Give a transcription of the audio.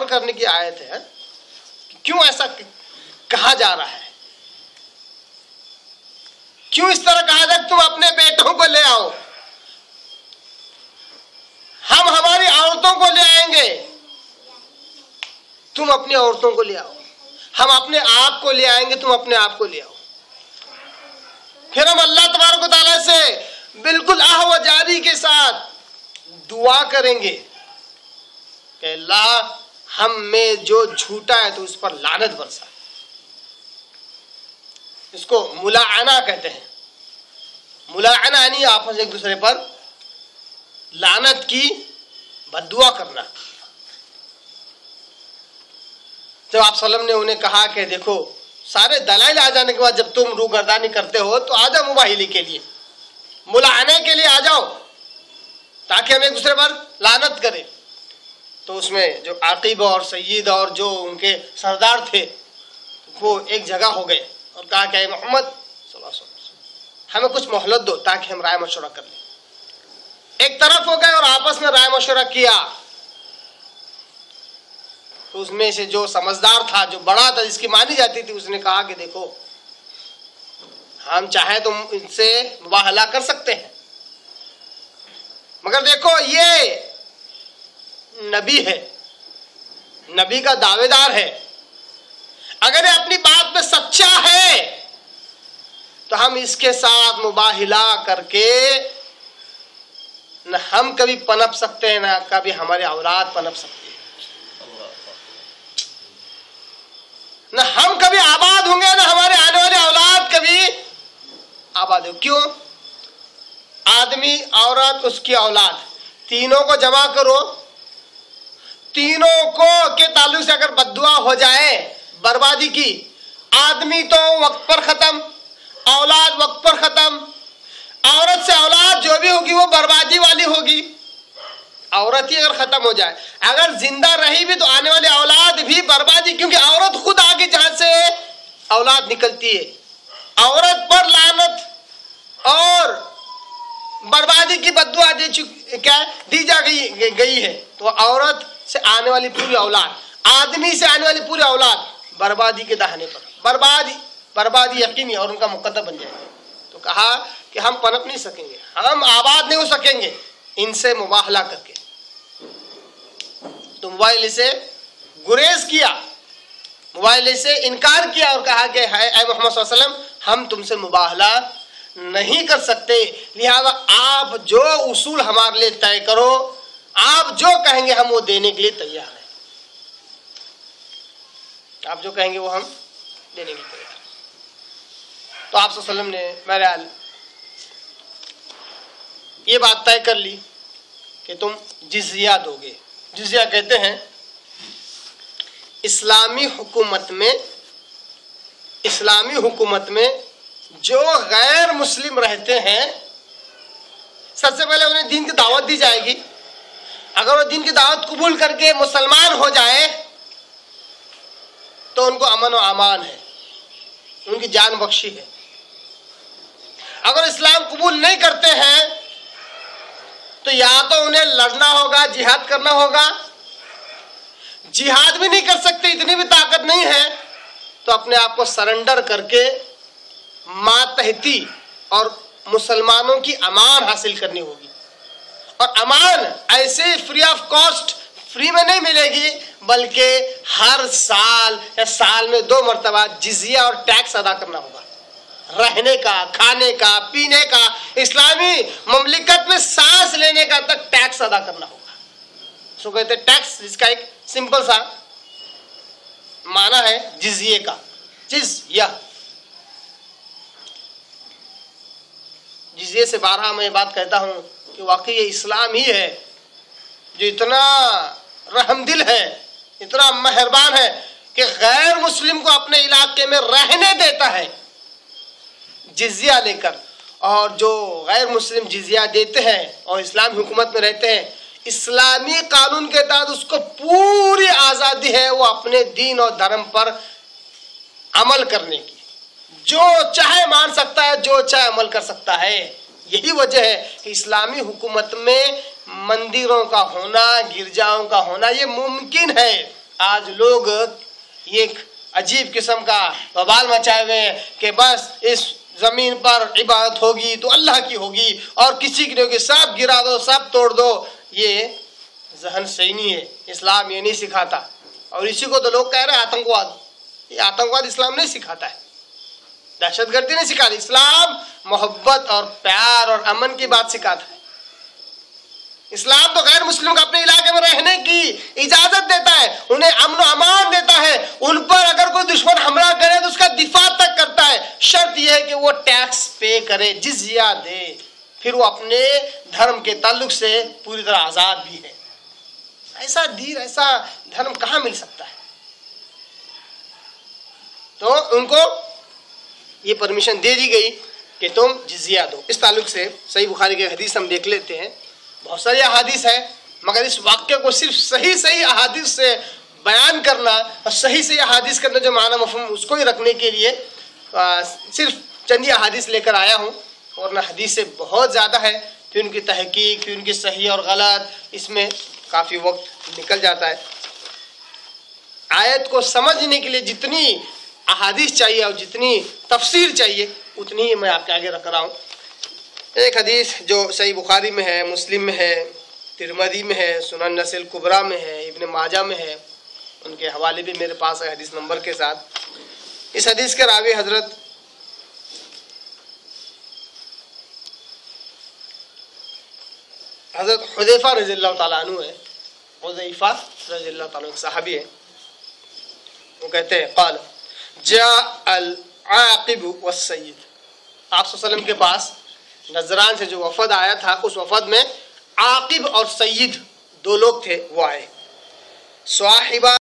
गौर करने की आयत है। क्यों ऐसा कहा जा रहा है? क्यों इस तरह कहा जाए तुम अपने बेटों को ले आओ, हम हमारी औरतों को ले आएंगे, तुम अपनी औरतों को ले आओ, हम अपने आप को ले आएंगे, तुम अपने आप को ले आओ। फिर हम अल्लाह तबारक व तआला से बिल्कुल आह व जारी के साथ दुआ करेंगे कि अल्लाह हम में जो झूठा है तो उस पर लानत बरसा। इसको मुलाअना कहते हैं। मुलाअना यानी आपस एक दूसरे पर लानत की बद्दुआ करना। जब आप सल्लम ने उन्हें कहा कि देखो सारे दलाइल आ जाने के बाद जब तुम रूगर्दानी करते हो तो आ जाओ मुबाहिली के लिए, मुलाअने के लिए आ जाओ, ताकि हम एक दूसरे पर लानत करें। तो उसमें जो आकिब और सय्यद और जो उनके सरदार थे वो एक जगह हो गए और कहा कि मोहम्मद सल्लल्लाहु अलैहि वसल्लम हमें कुछ मोहलत दो ताकि हम राय मशवरा कर लें। एक तरफ हो गए और आपस में राय मशवरा किया। तो उसमें से जो समझदार था, जो बड़ा था, जिसकी मानी जाती थी, उसने कहा कि देखो हम चाहे तो इनसे मुबाहला कर सकते हैं, मगर देखो ये नबी है, नबी का दावेदार है, अगर ये अपनी बात में सच्चा है तो हम इसके साथ मुबाहिला करके न हम कभी पनप सकते हैं ना कभी हमारी औलाद पनप सकती है, न हम कभी आबाद होंगे ना हमारे आने वाले औलाद कभी आबाद हो। क्यों? आदमी, औरत, उसकी औलाद, तीनों को जमा करो, तीनों को के ताल्लुक से अगर बद्दुआ हो जाए बर्बादी की, आदमी तो वक्त पर खत्म, औलाद वक्त पर खत्म, औरत से औलाद जो भी होगी वो बर्बादी वाली होगी। औरत ही अगर खत्म हो जाए, अगर जिंदा रही भी तो आने वाली औलाद भी बर्बादी, क्योंकि औरत खुद आगे जहां से औलाद निकलती है, औरत पर लानत और बर्बादी की बद्दुआ दी जा गई है। तो औरत से आने वाली पूरी औलाद, आदमी से आने वाली पूरी औलाद बर्बादी के दाहने पर, बर्बादी यकीनी और उनका मुकद्दर बन जाएगा। तो कहा कि हम पनप नहीं सकेंगे, हम आबाद नहीं हो सकेंगे इनसे मुबाहला करके। तो मोबाइल से गुरेज किया, मोबाइल से इनकार किया और कहा कि है मोहम्मद सल्लल्लाहु अलैहि वसल्लम हम तुमसे मुबाहला नहीं कर सकते, लिहाजा आप जो उसूल हमारे लिए तय करो, आप जो कहेंगे हम वो देने के लिए तैयार हैं, आप जो कहेंगे वो हम देने के लिए तैयार हैं। तो आप सल्लल्लाहु अलैहि वसल्लम ने बहरहाल ये बात तय कर ली कि तुम जिज़िया दोगे। जिज़िया कहते हैं इस्लामी हुकूमत में जो गैर मुस्लिम रहते हैं, सबसे पहले उन्हें दीन की दावत दी जाएगी। अगर वो दीन की दावत कबूल करके मुसलमान हो जाए तो उनको अमन और अमान है, उनकी जान बख्शी है। अगर इस्लाम कबूल नहीं करते हैं तो या तो उन्हें लड़ना होगा, जिहाद करना होगा, जिहाद भी नहीं कर सकते, इतनी भी ताकत नहीं है, तो अपने आप को सरेंडर करके मातहती और मुसलमानों की अमान हासिल करनी होगी। और अमान ऐसे फ्री ऑफ कॉस्ट, फ्री में नहीं मिलेगी, बल्कि हर साल या साल में 2 मरतबा जिजिया और टैक्स अदा करना होगा, रहने का, खाने का, पीने का, इस्लामी ममलिकत में सांस लेने का तक टैक्स अदा करना होगा। सो कहते टैक्स, जिसका एक सिंपल सा माना है जिजिये का, जिजिया। जिजिये से 12 मैं बात कहता हूं कि वाकई ये इस्लाम ही है जो इतना रहमदिल है, इतना मेहरबान है कि गैर मुस्लिम को अपने इलाके में रहने देता है जिजिया लेकर। और जो गैर मुस्लिम जिजिया देते हैं और इस्लामी हुकूमत में रहते हैं, इस्लामी कानून के तहत उसको पूरी आज़ादी है वो अपने दीन और धर्म पर अमल करने की, जो चाहे मान सकता है, जो चाहे अमल कर सकता है। यही वजह है कि इस्लामी हुकूमत में मंदिरों का होना, गिरजाओं का होना ये मुमकिन है। आज लोग एक अजीब किस्म का बवाल मचाए हुए हैं कि बस इस जमीन पर इबादत होगी तो अल्लाह की होगी और किसी की नहीं होगी, सब गिरा दो, सब तोड़ दो। ये जहन सही नहीं है, इस्लाम ये नहीं सिखाता। और इसी को तो लोग कह रहे हैं आतंकवाद। ये आतंकवाद इस्लाम नहीं सिखाता है, दहशतगर्दी नहीं सिखाती। इस्लाम मोहब्बत और प्यार और अमन की बात सिखाता है। इस्लाम तो गैर मुस्लिम को अपने इलाके में रहने की इजाजत देता है, उन्हें अमन और अमान देता है। उन पर अगर कोई दुश्मन हमला करे तो उसका दिफा तक करता है। शर्त यह है कि वो टैक्स पे करे, जिजिया दे, फिर वो अपने धर्म के ताल्लुक से पूरी तरह आजाद भी है। ऐसा दीन, ऐसा धर्म कहाँ मिल सकता है? तो उनको ये परमिशन दे दी गई कि तुम जिजिया दो। इस ताल्लुक से सही बुखारी के हदीस हम देख लेते हैं। बहुत सारी अहादीस है, मगर इस वाक्य को सिर्फ सही सही अहादीस से बयान करना और सही सही अहादीस के अंदर जो माना मफहूम उसको ही रखने के लिए सिर्फ चंद अहादीस लेकर आया हूँ। और ना हदीस से बहुत ज़्यादा है, फिर उनकी तहकीक, फिर उनकी सही और गलत, इसमें काफ़ी वक्त निकल जाता है। आयत को समझने के लिए जितनी अहादीस चाहिए और जितनी तफसीर चाहिए उतनी ही मैं आपके आगे रख रहा हूँ। एक हदीस जो सही बुखारी में है, मुस्लिम में है, तिरमिज़ी में है, सुनन नसिल कुबरा में है, इब्न माजा में है, उनके हवाले भी मेरे पास है हदीस नंबर के साथ। इस हदीस के रावी हजरत हुज़ैफा रज़ियल्लाहु ताला अन्हु है। हुज़ैफा रज़ियल्लाहु ताला एक सहाबी है। वो कहते हैं क़ाल जाअल आक़िब वस्सय्यिद, आप सल्लल्लाहु अलैहि वसल्लम के पास नजरान से जो वफद आया था, उस वफद में आक़िब और सय्यिद दो लोग थे, वो आए। स्वाहिबा